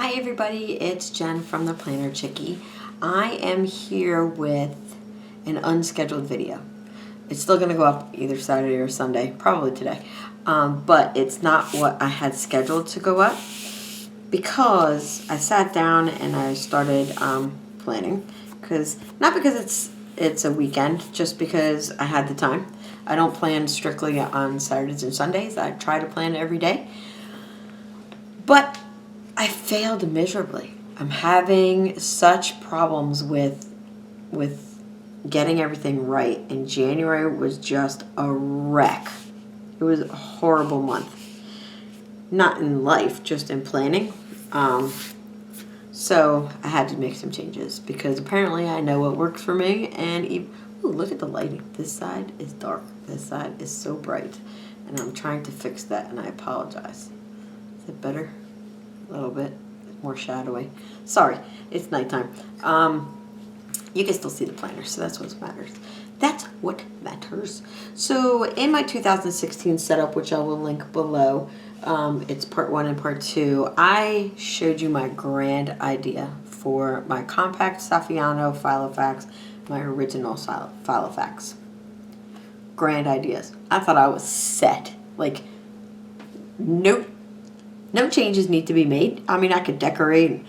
Hi everybody, it's Jen from the Planner Chickie. I am here with an unscheduled video. It's still going to go up either Saturday or Sunday, probably today, but it's not what I had scheduled to go up because I sat down and I started planning. Not because it's a weekend, just because I had the time. I don't plan strictly on Saturdays and Sundays. I try to plan every day, but I failed miserably. I'm having such problems with getting everything right, and January was just a wreck. It was a horrible month. Not in life, just in planning. So I had to make some changes because apparently I know what works for me. And ooh, look at the lighting. This side is dark. This side is so bright, and I'm trying to fix that. And I apologize. Is it better? A little bit more shadowy. Sorry, it's nighttime. You can still see the planner, so that's what matters. That's what matters. So in my 2016 setup, which I will link below, it's part 1 and part 2, I showed you my grand idea for my compact Saffiano Filofax, my original Filofax. Grand ideas. I thought I was set. Like, no changes need to be made. I mean, I could decorate and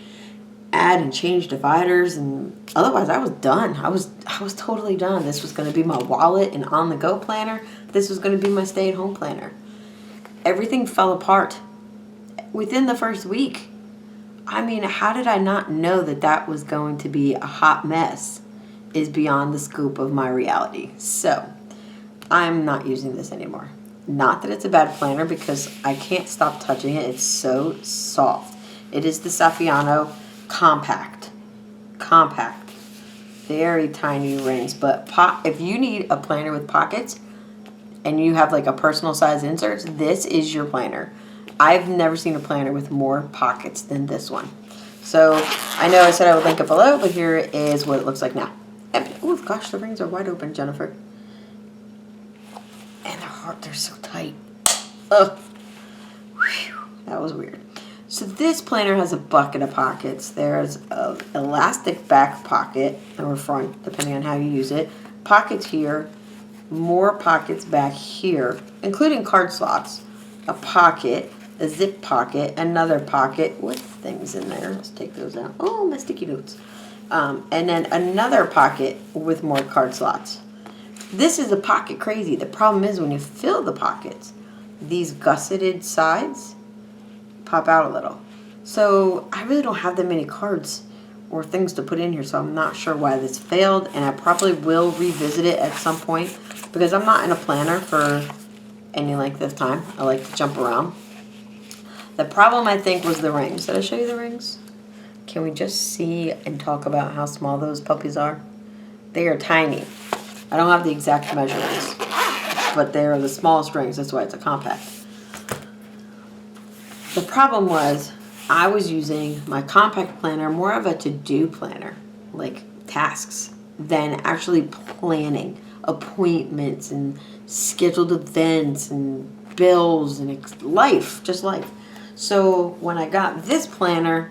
add and change dividers, and otherwise I was done. I was totally done. This was going to be my wallet and on-the-go planner. This was going to be my stay-at-home planner. Everything fell apart within the first week. I mean, how did I not know that that was going to be a hot mess is beyond the scope of my reality. So I'm not using this anymore. Not that it's a bad planner, because I can't stop touching it. It's so soft. It is the Saffiano Compact. Very tiny rings. But if you need a planner with pockets and you have like a personal size inserts, this is your planner. I've never seen a planner with more pockets than this one. So I know I said I would link it below, but here is what it looks like now. Oh gosh, the rings are wide open, Jennifer. And they're so tight. Ugh. Whew, that was weird. So this planner has a bucket of pockets. There's an elastic back pocket or front, depending on how you use it. Pockets here, more pockets back here, including card slots. A pocket, a zip pocket, another pocket with things in there. Let's take those out. Oh, my sticky notes. And then another pocket with more card slots. This is a pocket crazy. The problem is when you fill the pockets, these gusseted sides pop out a little. So I really don't have that many cards or things to put in here, so I'm not sure why this failed, and I probably will revisit it at some point because I'm not in a planner for any length of time. I like to jump around. The problem, I think, was the rings. Did I show you the rings? Can we just see and talk about how small those puppies are? They are tiny. I don't have the exact measurements, but they're the smallest rings. That's why it's a compact. The problem was I was using my compact planner more of a to-do planner, like tasks, than actually planning appointments and scheduled events and bills and life, just life. So when I got this planner,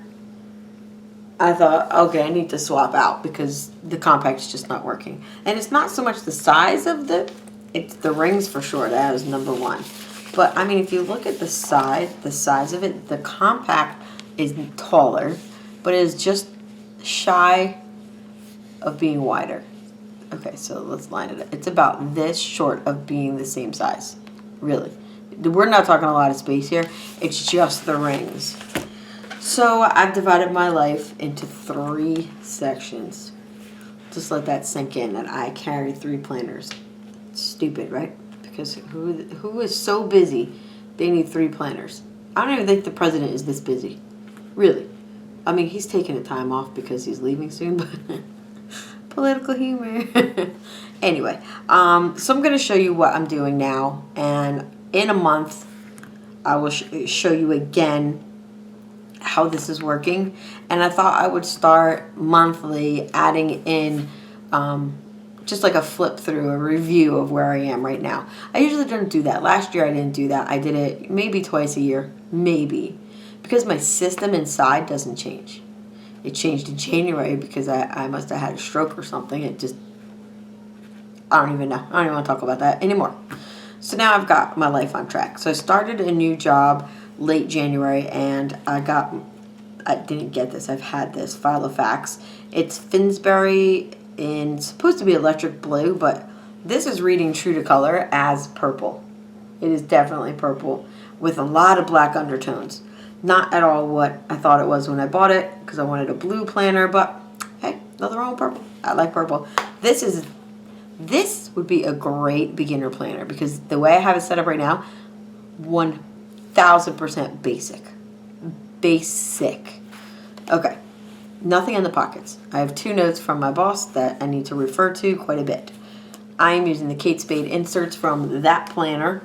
I thought, okay, I need to swap out because the compact's just not working. And it's not so much the size of it's the rings for sure. That is number one. But I mean, if you look at the size of it, the compact is taller, but it is just shy of being wider. Okay, so let's line it up. It's about this short of being the same size, really. We're not talking a lot of space here. It's just the rings. So I've divided my life into 3 sections. Just let that sink in that I carry 3 planners. It's stupid, right? Because who is so busy they need 3 planners? I don't even think the president is this busy. Really. I mean, he's taking a time off because he's leaving soon, but political humor. Anyway, so I'm going to show you what I'm doing now, and in a month I will show you again how this is working. And I thought I would start monthly adding in just like a flip through, a review of where I am right now. I usually don't do that. Last year I didn't do that. I did it maybe twice a year, maybe, because my system inside doesn't change. It changed in January because I must have had a stroke or something. It just, I don't even know. I don't even want to talk about that anymore. So now I've got my life on track. So I started a new job late January, and I didn't get this. I've had this Filofax. It's Finsbury in, supposed to be electric blue, but this is reading true to color as purple. It is definitely purple with a lot of black undertones. Not at all what I thought it was when I bought it, because I wanted a blue planner, but hey, nothing wrong with purple. I like purple. This would be a great beginner planner, because the way I have it set up right now, 1000% basic. Basic. Okay, nothing in the pockets. I have 2 notes from my boss that I need to refer to quite a bit. I am using the Kate Spade inserts from that planner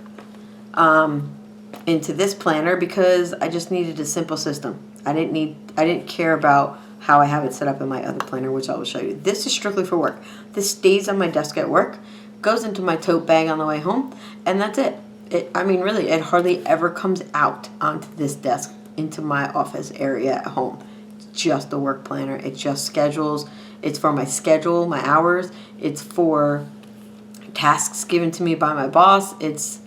into this planner because I just needed a simple system. I didn't care about how I have it set up in my other planner, which I will show you. This is strictly for work. This stays on my desk at work, goes into my tote bag on the way home, and that's it. I mean, really, it hardly ever comes out onto this desk into my office area at home. It's just a work planner. It just schedules. It's for my schedule, my hours. It's for tasks given to me by my boss. It's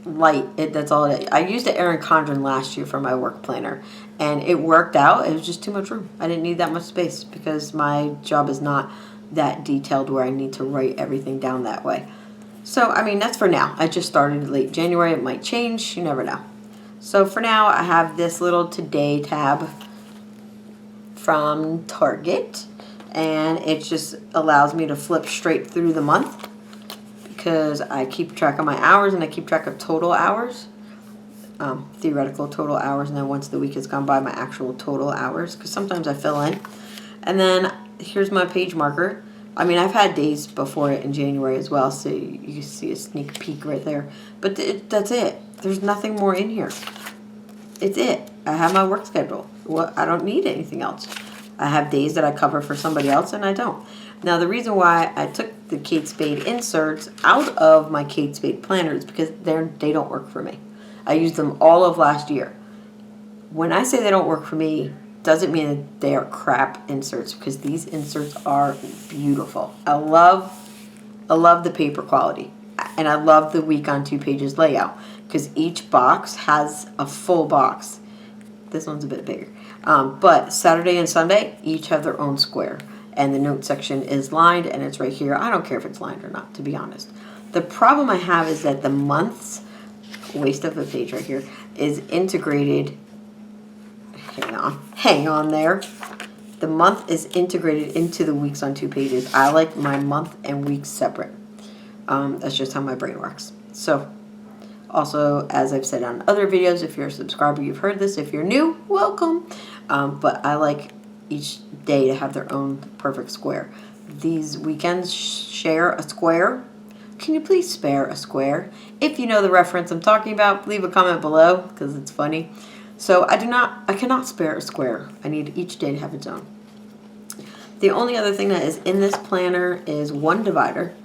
light. That's all it is. I used the Erin Condren last year for my work planner, and it worked out. It was just too much room. I didn't need that much space because my job is not that detailed where I need to write everything down that way. So, I mean, that's for now. I just started late January. It might change. You never know. So for now, I have this little Today tab from Target, and it just allows me to flip straight through the month, because I keep track of my hours and I keep track of total hours, theoretical total hours, and then once the week has gone by, my actual total hours, because sometimes I fill in. And then here's my page marker. I mean, I've had days before it in January as well, so you can see a sneak peek right there. But that's it. There's nothing more in here. It's it. I have my work schedule. I don't need anything else. I have days that I cover for somebody else, and I don't. Now, the reason why I took the Kate Spade inserts out of my Kate Spade planners, because they don't work for me. I used them all of last year. When I say they don't work for me, doesn't mean that they are crap inserts, because these inserts are beautiful. I love the paper quality, and I love the week on 2 pages layout, because each box has a full box. This one's a bit bigger. But Saturday and Sunday each have their own square. And the note section is lined, and it's right here. I don't care if it's lined or not, to be honest. The problem I have is that the months, waste of a page right here, is integrated. Hang on there. The month is integrated into the weeks on 2 pages. I like my month and weeks separate. That's just how my brain works. So, also, as I've said on other videos, if you're a subscriber, you've heard this. If you're new, welcome. But I like each day to have their own perfect square. These weekends share a square. Can you please spare a square? If you know the reference I'm talking about, leave a comment below, because it's funny. So I cannot spare a square. I need each day to have its own. The only other thing that is in this planner is one divider,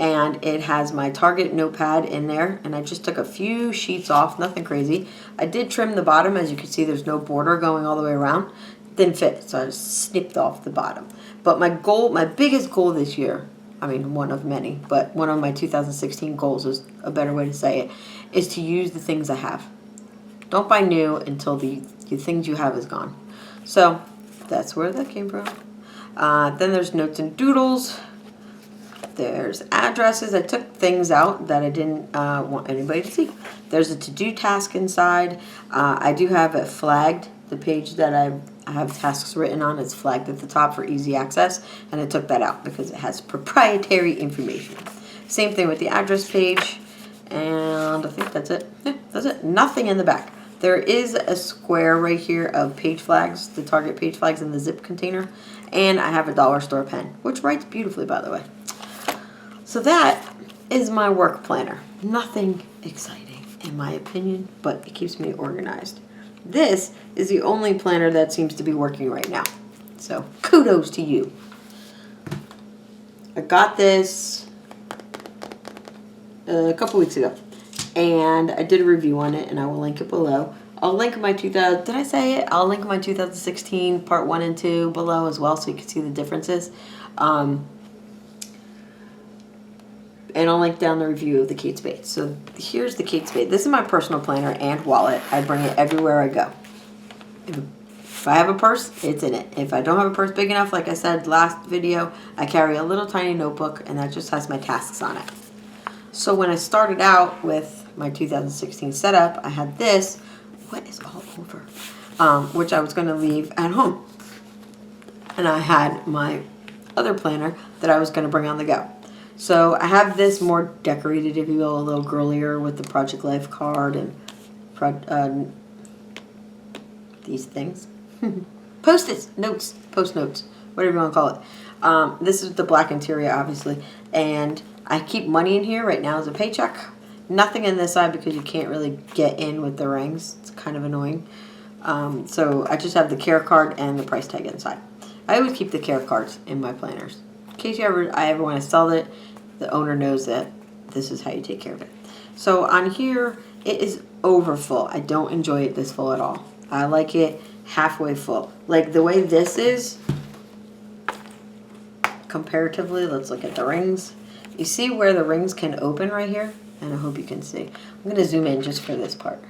and it has my Target notepad in there, and I just took a few sheets off, nothing crazy. I did trim the bottom. As you can see, there's no border going all the way around. Didn't fit, so I just snipped off the bottom. But my biggest goal this year, I mean, one of many, but one of my 2016 goals is a better way to say it, is to use the things I have. Don't buy new until the things you have is gone. So that's where that came from. Then there's notes and doodles. There's addresses. I took things out that I didn't want anybody to see. There's a to-do task inside. I do have it flagged. The page that I have tasks written on is flagged at the top for easy access, and I took that out because it has proprietary information. Same thing with the address page, and I think that's it. Yeah, that's it. Nothing in the back. There is a square right here of page flags, the Target page flags in the zip container, and I have a dollar store pen, which writes beautifully, by the way. So that is my work planner. Nothing exciting, in my opinion, but it keeps me organized. This is the only planner that seems to be working right now. So kudos to you. I got this a couple weeks ago. and I did a review on it, and I will link it below. I'll link my 2000. Did I say it? I'll link my 2016 part 1 and 2 below as well, so you can see the differences. And I'll link down the review of the Kate Spade. So here's the Kate Spade. This is my personal planner and wallet. I bring it everywhere I go. If I have a purse, it's in it. If I don't have a purse big enough, like I said last video, I carry a little tiny notebook, and that just has my tasks on it. So when I started out with my 2016 setup, I had this. What is all over? Which I was going to leave at home. And I had my other planner that I was going to bring on the go. So I have this more decorated, if you will, a little girlier with the Project Life card and these things. Post-its, notes, post-notes, whatever you want to call it. This is the black interior, obviously. And I keep money in here right now as a paycheck. Nothing in this side because you can't really get in with the rings. It's kind of annoying. So I just have the care card and the price tag inside. I always keep the care cards in my planners. In case I ever want to sell it, the owner knows that this is how you take care of it. So on here, it is over full. I don't enjoy it this full at all. I like it halfway full. Like the way this is, comparatively, let's look at the rings. You see where the rings can open right here? And I hope you can see. I'm going to zoom in just for this part.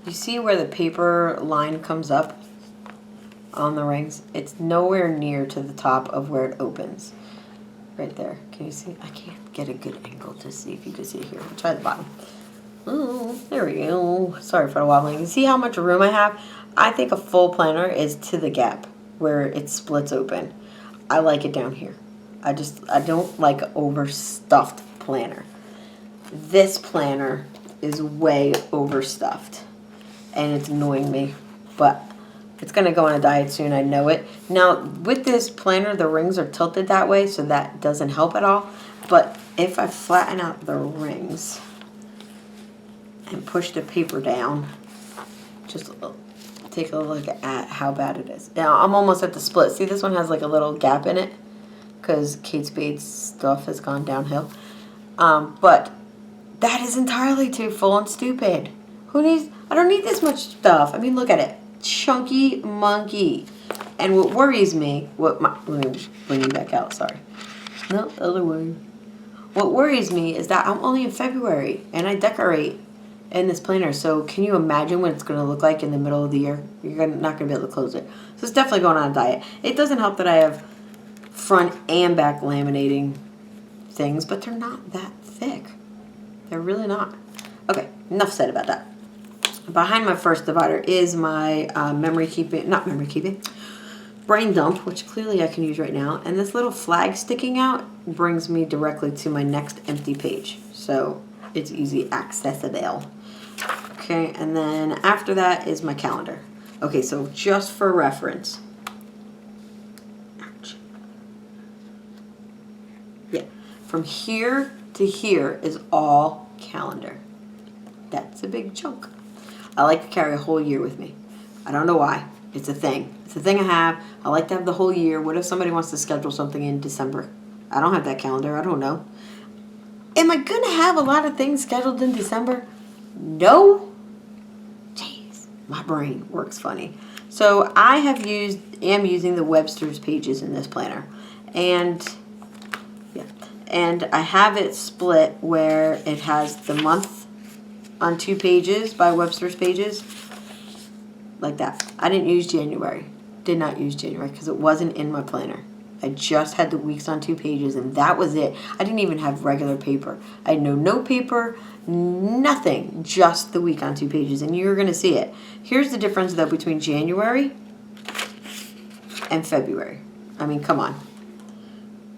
You see where the paper line comes up on the rings? It's nowhere near to the top of where it opens. Right there. Can you see? I can't get a good angle to see if you can see it here. I'll try the bottom. Oh, there we go. Sorry for the wobbling. You see how much room I have? I think a full planner is to the gap where it splits open. I like it down here. I don't like an overstuffed planner. This planner is way overstuffed, and it's annoying me, but it's going to go on a diet soon, I know it. Now, with this planner, the rings are tilted that way, so that doesn't help at all, but if I flatten out the rings and push the paper down, just take a look at how bad it is. Now, I'm almost at the split. See, this one has like a little gap in it, because Kate Spade's stuff has gone downhill. But that is entirely too full and stupid. I don't need this much stuff. I mean, look at it. Chunky monkey. And what worries me, let me bring you back out, sorry. No, other way. What worries me is that I'm only in February, and I decorate in this planner. So can you imagine what it's going to look like in the middle of the year? You're not going to be able to close it. So it's definitely going on a diet. It doesn't help that I have front and back laminating things, but they're not that thick. They're really not. Okay, enough said about that. Behind my first divider is my brain dump, which clearly I can use right now. And this little flag sticking out brings me directly to my next empty page. So it's easy accessible. Okay, and then after that is my calendar. Okay, so just for reference, from here to here is all calendar. That's a big chunk. I like to carry a whole year with me. I don't know why. It's a thing. It's a thing I have. I like to have the whole year. What if somebody wants to schedule something in December? I don't have that calendar. I don't know. Am I going to have a lot of things scheduled in December? No. Jeez, my brain works funny. So I am using the Webster's pages in this planner. And I have it split where it has the month on 2 pages by Webster's pages. Like that. I didn't use January. Did not use January because it wasn't in my planner. I just had the weeks on 2 pages, and that was it. I didn't even have regular paper. I had no note paper, nothing. Just the week on 2 pages, and you're going to see it. Here's the difference, though, between January and February. I mean, come on.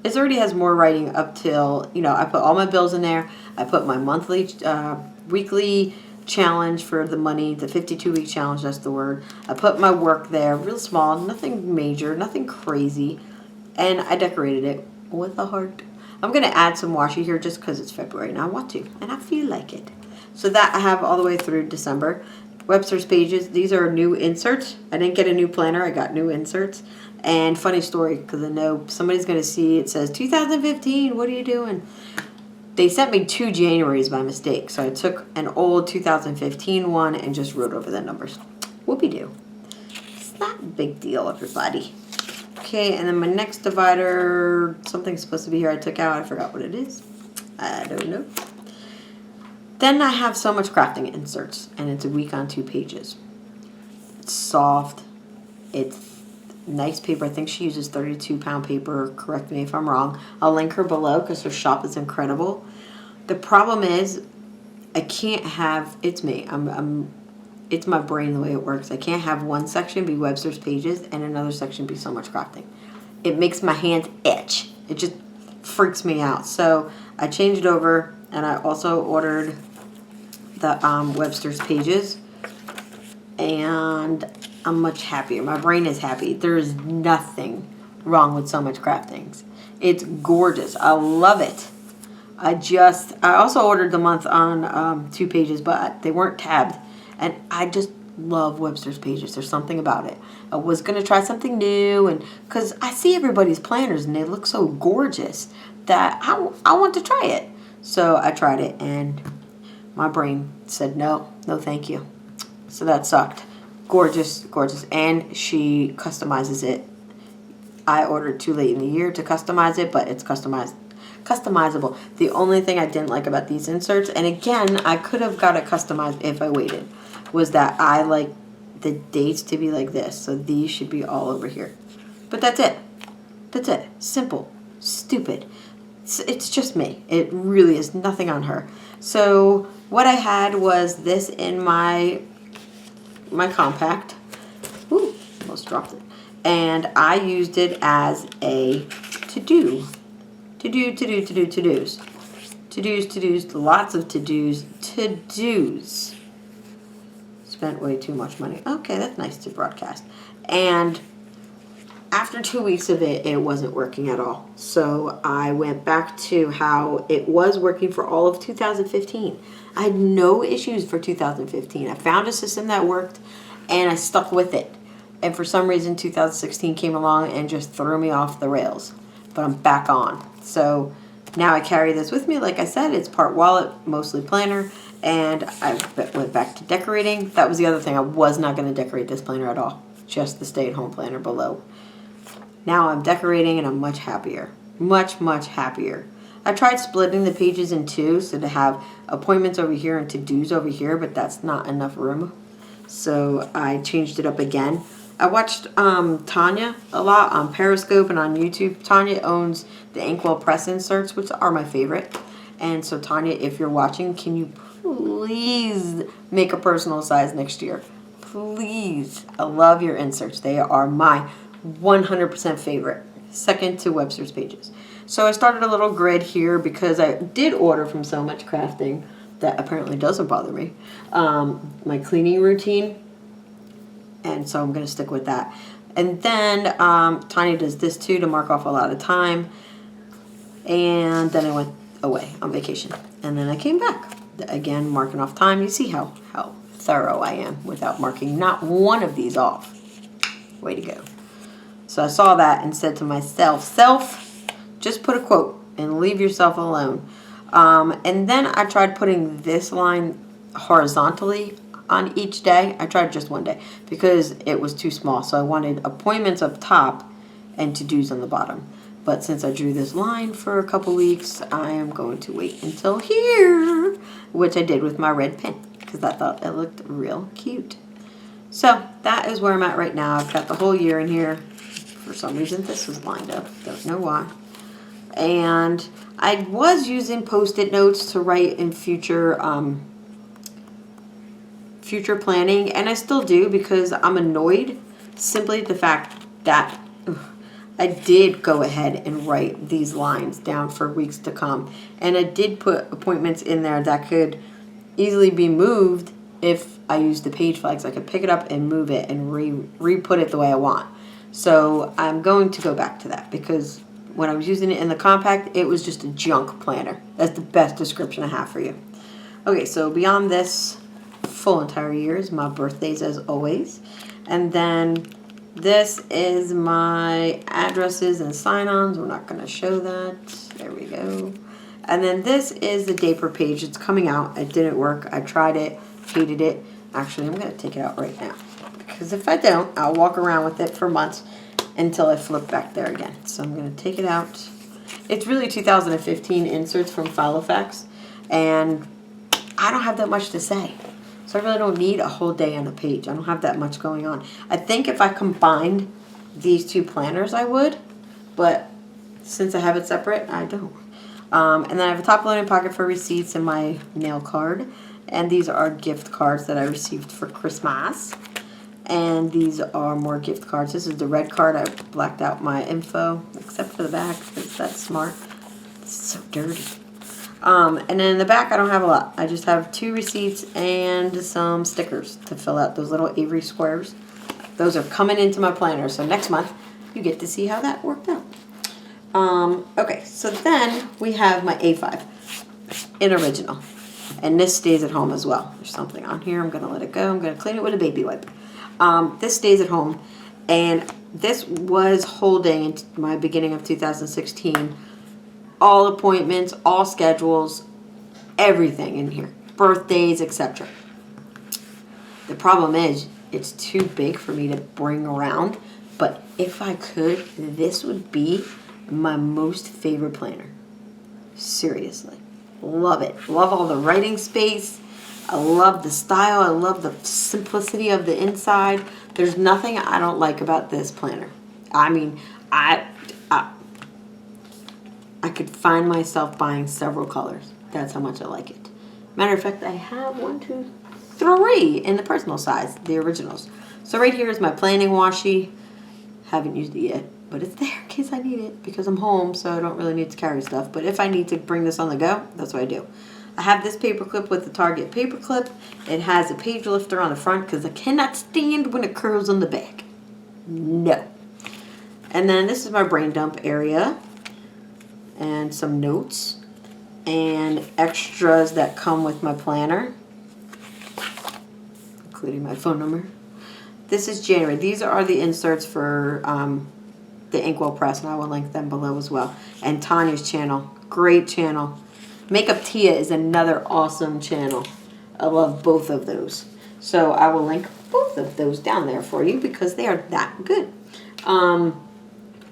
This already has more writing up till, I put all my bills in there. I put my monthly, weekly challenge for the money, the 52-week challenge, that's the word. I put my work there, real small, nothing major, nothing crazy. And I decorated it with a heart. I'm going to add some washi here just because it's February and I want to. And I feel like it. So that I have all the way through December. Webster's pages, these are new inserts. I didn't get a new planner, I got new inserts. And funny story, because I know somebody's going to see it says 2015, what are you doing? They sent me 2 Januaries by mistake, so I took an old 2015 one and just wrote over the numbers. Whoopie-doo. It's not a big deal, everybody. Okay, and then my next divider, something's supposed to be here I took out. I forgot what it is. I don't know. Then I have So Much Crafting inserts, and it's a week on 2 pages. It's soft. It's nice paper. I think she uses 32-pound paper. Correct me if I'm wrong. I'll link her below because her shop is incredible. The problem is I can't have, it's me. It's my brain the way it works. I can't have one section be Webster's Pages and another section be So Much Crafting. It makes my hands itch. It just freaks me out. So I changed over, and I also ordered the Webster's Pages, and I'm much happier. My brain is happy. There's nothing wrong with So Much Craftings. It's gorgeous. I love it. I also ordered the month on 2 pages, but they weren't tabbed. And I just love Webster's Pages. There's something about it. I was going to try something new, and because I see everybody's planners and they look so gorgeous that I want to try it. So I tried it, and my brain said no thank you. So that sucked. Gorgeous, gorgeous. And she customizes it. I ordered too late in the year to customize it, but it's customizable. The only thing I didn't like about these inserts, and again, I could have got it customized if I waited, was that I like the dates to be like this. So these should be all over here. But that's it. That's it. Simple. Stupid. It's just me. It really is nothing on her. So what I had was this in my compact. Ooh, almost dropped it. And I used it as a to-do. To-dos. Lots of to-dos. Spent way too much money. Okay, that's nice to broadcast. And after 2 weeks of it, it wasn't working at all. So I went back to how it was working for all of 2015. I had no issues for 2015. I found a system that worked, and I stuck with it. And for some reason, 2016 came along and just threw me off the rails. But I'm back on. So now I carry this with me. Like I said, it's part wallet, mostly planner. And I went back to decorating. That was the other thing. I was not going to decorate this planner at all. Just the stay-at-home planner below. Now I'm decorating, and I'm much happier. Much, much happier. I tried splitting the pages in 2, so to have appointments over here and to-dos over here, but that's not enough room. So I changed it up again. I watched Tanya a lot on Periscope and on YouTube. Tanya owns the Inkwell Press inserts, which are my favorite. And so Tanya, if you're watching, can you please make a personal size next year? Please. I love your inserts. They are my 100% favorite. Second to Webster's Pages. So I started a little grid here because I did order from So Much Crafting. That apparently doesn't bother me. My cleaning routine. And so I'm going to stick with that. And then Tanya does this too to mark off a lot of time. And then I went away on vacation. And then I came back. Again, marking off time. You see how thorough I am without marking not one of these off. Way to go. So I saw that and said to myself, self, just put a quote and leave yourself alone. And then I tried putting this line horizontally on each day. I tried just one day because it was too small. So I wanted appointments up top and to-dos on the bottom. But since I drew this line for a couple weeks, I am going to wait until here, which I did with my red pen because I thought it looked real cute. So that is where I'm at right now. I've got the whole year in here. For some reason, this was lined up. Don't know why. And I was using Post-it notes to write in future planning, and I still do because I'm annoyed simply at the fact that I did go ahead and write these lines down for weeks to come. And I did put appointments in there that could easily be moved if I used the page flags. I could pick it up and move it and re-put it the way I want. So I'm going to go back to that because when I was using it in the compact, it was just a junk planner. That's the best description I have for you. Okay, so beyond this full entire year is my birthdays as always. And then This is my addresses and sign-ons. We're not going to show that. There we go. And then this is the Dapper page. It's coming out. It didn't work. I tried it, hated it. Actually, I'm going to take it out right now. Because if I don't, I'll walk around with it for months until I flip back there again. So I'm going to take it out. It's really 2015 inserts from Filofax. And I don't have that much to say. So I really don't need a whole day on a page. I don't have that much going on. I think if I combined these two planners, I would. But since I have it separate, I don't. And then I have a top-loading pocket for receipts and my nail card. And these are gift cards that I received for Christmas. And these are more gift cards. This is the red card. I blacked out my info, except for the back, because that's smart. It's so dirty. And then in the back, I don't have a lot. I just have 2 receipts and some stickers to fill out those little Avery squares. Those are coming into my planner. So next month, you get to see how that worked out. Okay, so then we have my A5 in original. And this stays at home as well. There's something on here. I'm going to let it go. I'm going to clean it with a baby wipe. This stays at home. And this was holding in my beginning of 2016 all appointments, all schedules, everything in here. Birthdays, etc. The problem is it's too big for me to bring around. But if I could, this would be my most favorite planner. Seriously. Love it. Love all the writing space. I love the style. I love the simplicity of the inside. There's nothing I don't like about this planner. I mean, I could find myself buying several colors. That's how much I like it. Matter of fact, I have 1, 2, 3 in the personal size, the originals. So right here is my planning washi. Haven't used it yet, but it's there in case I need it because I'm home, so I don't really need to carry stuff. But if I need to bring this on the go, that's what I do. I have this paper clip with the Target paper clip. It has a page lifter on the front because I cannot stand when it curls on the back. No. And then this is my brain dump area and some notes and extras that come with my planner, including my phone number. This is January. These are the inserts for the Inkwell Press, and I will link them below as well. And Tanya's channel, great channel. Makeup Tia is another awesome channel. I love both of those. So I will link both of those down there for you because they are that good.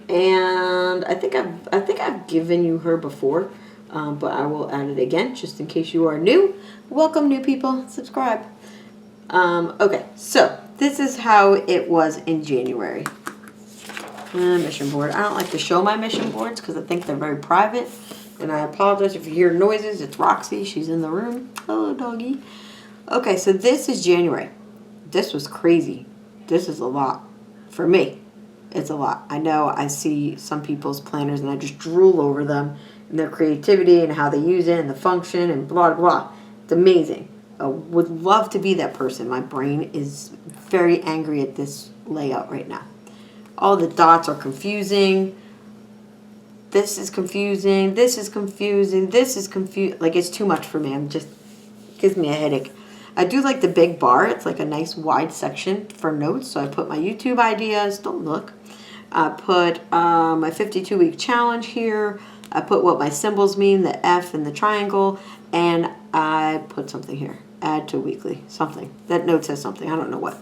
And I think I've given you her before, but I will add it again just in case you are new. Welcome, new people. Subscribe. Okay, so this is how it was in January. Mission board. I don't like to show my mission boards because I think they're very private. And I apologize if you hear noises. It's Roxy. She's in the room. Hello, doggy. Okay, so this is January. This was crazy. This is a lot. For me, it's a lot. I know I see some people's planners and I just drool over them and their creativity and how they use it and the function and blah, blah. It's amazing. I would love to be that person. My brain is very angry at this layout right now. All the dots are confusing. This is confusing. This is confusing. This is confusing. Like, it's too much for me. Gives me a headache. I do like the big bar. It's like a nice wide section for notes. So I put my YouTube ideas. Don't look. I put my 52-week challenge here. I put what my symbols mean, the F and the triangle. And I put something here. Add to weekly. Something. That note says something. I don't know what.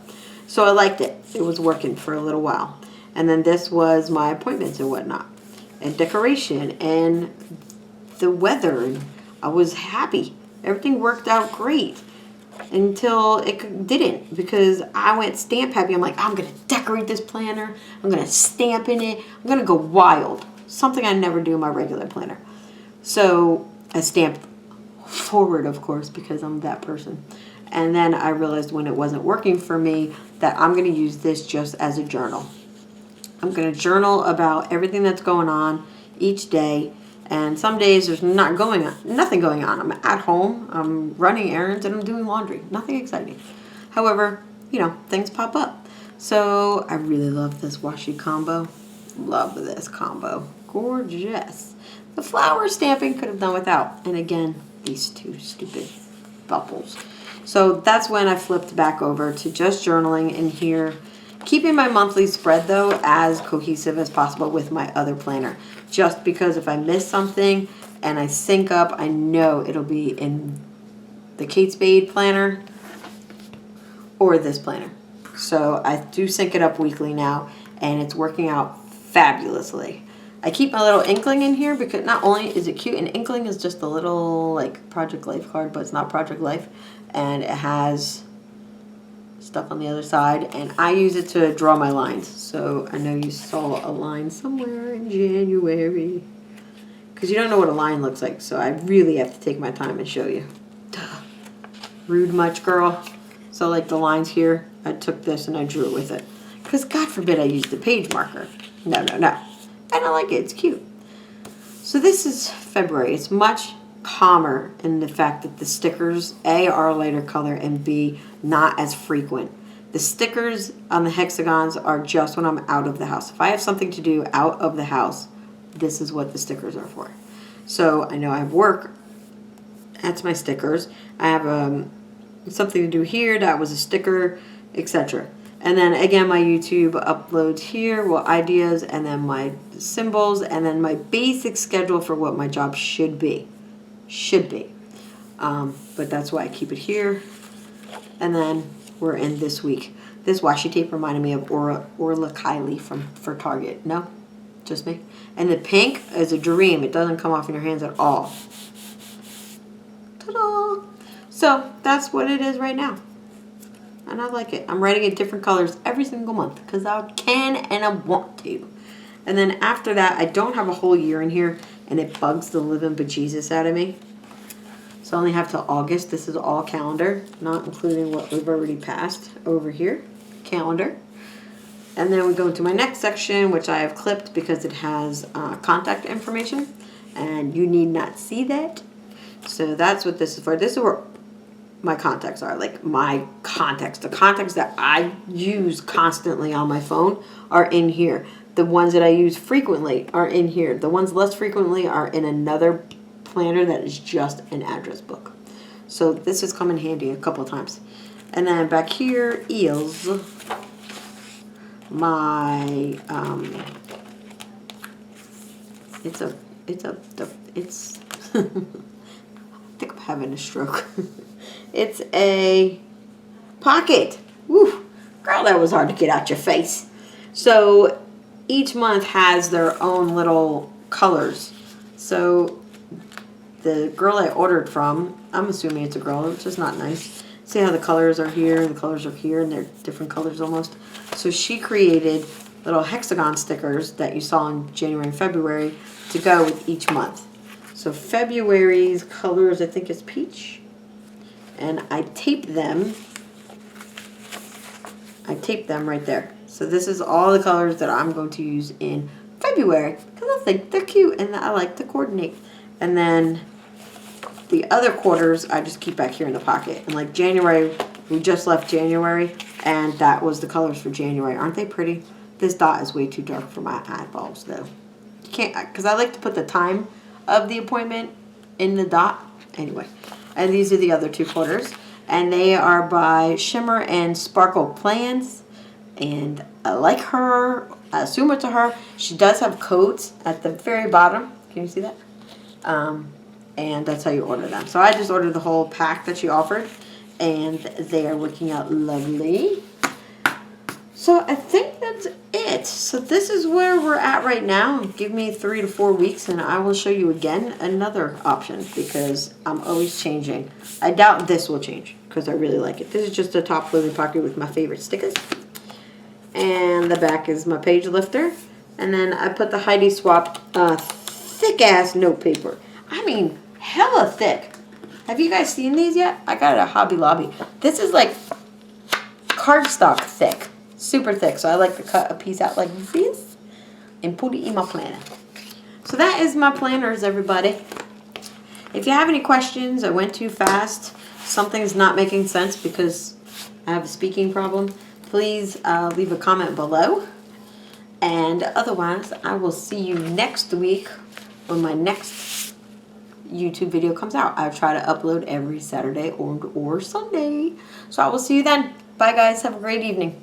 So I liked it. It was working for a little while. And then this was my appointments and whatnot. And decoration and the weather. And I was happy. Everything worked out great until it didn't, because I went stamp happy. I'm like, I'm going to decorate this planner. I'm going to stamp in it. I'm going to go wild. Something I never do in my regular planner. So I stamped forward, of course, because I'm that person. And then I realized when it wasn't working for me that I'm going to use this just as a journal. I'm going to journal about everything that's going on each day. And some days there's nothing going on. I'm at home, I'm running errands, and I'm doing laundry. Nothing exciting. However, things pop up. So I really love this washi combo. Love this combo. Gorgeous. The flower stamping could have done without. And again, these two stupid bubbles. So that's when I flipped back over to just journaling in here. Keeping my monthly spread, though, as cohesive as possible with my other planner. Just because if I miss something and I sync up, I know it'll be in the Kate Spade planner or this planner. So I do sync it up weekly now, and it's working out fabulously. I keep my little Inkling in here because not only is it cute, and Inkling is just a little like Project Life card, but it's not Project Life, and it has stuff on the other side, and I use it to draw my lines. So I know you saw a line somewhere in January, because you don't know what a line looks like, so I really have to take my time and show you. Duh. Rude much, girl? So like the lines here, I took this and I drew it with it, because God forbid I used the page marker. No, no, no. And I like it. It's cute. So this is February. It's much calmer in the fact that the stickers, A, are a lighter color, and B, not as frequent. The stickers on the hexagons are just when I'm out of the house. If I have something to do out of the house, this is what the stickers are for. So I know I have work. That's my stickers. I have something to do here. That was a sticker, etc. And then again, my YouTube uploads here, well, ideas, and then my symbols, and then my basic schedule for what my job should be. But that's why I keep it here. And then we're in this week. This washi tape reminded me of Orla Kylie for Target. No? Just me? And the pink is a dream. It doesn't come off in your hands at all. Ta-da! So that's what it is right now. And I like it. I'm writing in different colors every single month because I can and I want to. And then after that, I don't have a whole year in here, and it bugs the living bejesus out of me. So I only have till August. This is all calendar, not including what we've already passed over here. Calendar. And then we go into my next section, which I have clipped because it has contact information, and you need not see that. So that's what this is for. This is where my contacts are, like my contacts. The contacts that I use constantly on my phone are in here. The ones that I use frequently are in here. The ones less frequently are in another planner that is just an address book. So this has come in handy a couple of times. And then back here is my it's I think I'm having a stroke. It's a pocket. Woo, girl, that was hard to get out your face. So each month has their own little colors. So the girl I ordered from, I'm assuming it's a girl, which is not nice. See how the colors are here, the colors are here, and they're different colors almost. So she created little hexagon stickers that you saw in January and February to go with each month. So February's colors, I think, is peach. And I taped them right there. So this is all the colors that I'm going to use in February because I think they're cute and I like to coordinate. And then the other quarters I just keep back here in the pocket. And like January, we just left January, and that was the colors for January. Aren't they pretty? This dot is way too dark for my eyeballs though. You can't, because I like to put the time of the appointment in the dot. Anyway. And these are the other two quarters. And they are by Shimmer and Sparkle Plans. And I like her. I assume it's a her. She does have codes at the very bottom. Can you see that? And that's how you order them. So I just ordered the whole pack that she offered. And they are working out lovely. So I think that's it. So this is where we're at right now. Give me 3 to 4 weeks and I will show you again another option because I'm always changing. I doubt this will change because I really like it. This is just a top loading pocket with my favorite stickers. And the back is my page lifter. And then I put the Heidi Swap thick ass note paper. I mean, hella thick. Have you guys seen these yet? I got it at Hobby Lobby. This is like cardstock thick. Super thick, so I like to cut a piece out like this and put it in my planner. So that is my planners, everybody. If you have any questions, I went too fast, something's not making sense because I have a speaking problem, please leave a comment below. And otherwise, I will see you next week when my next YouTube video comes out. I try to upload every Saturday or Sunday. So I will see you then. Bye, guys. Have a great evening.